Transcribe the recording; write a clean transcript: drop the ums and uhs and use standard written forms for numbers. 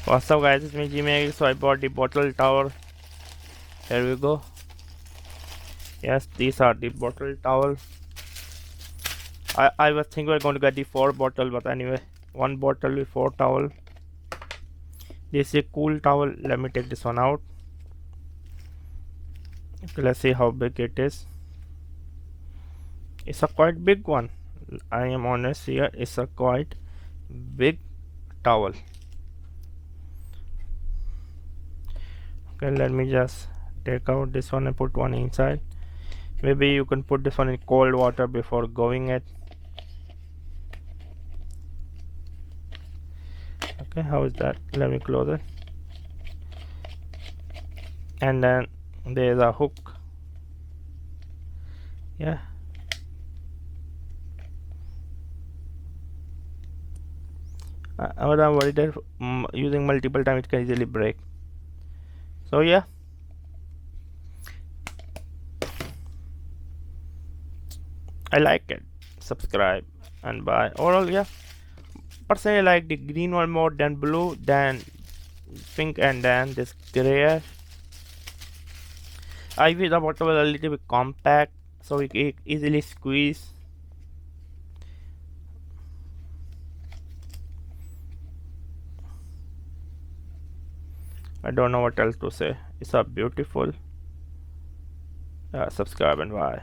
What's up guys, it's me Gmail. So I bought the bottle tower. Here we go. Yes, these are the bottle towel. I was thinking we're going to get the 4 bottle, but anyway, 1 bottle with 4 towel. This is a cool towel. Let me take this one out. Okay, let's see how big it is. It's a quite big one. I am honest here, it's a quite big towel. Okay, let me just take out this one and put one inside. Maybe you can put this one in cold water before going it. Okay, how is that? Let me close it. And then there's a hook. Yeah, but I'm worried that using multiple times it can easily break. So yeah, I like it. Subscribe and buy. Overall, yeah, personally I like the green one more than blue, than pink, and then this gray. I wish the bottle was a little bit compact so we can easily squeeze. I don't know what else to say. It's a beautiful. Subscribe and buy.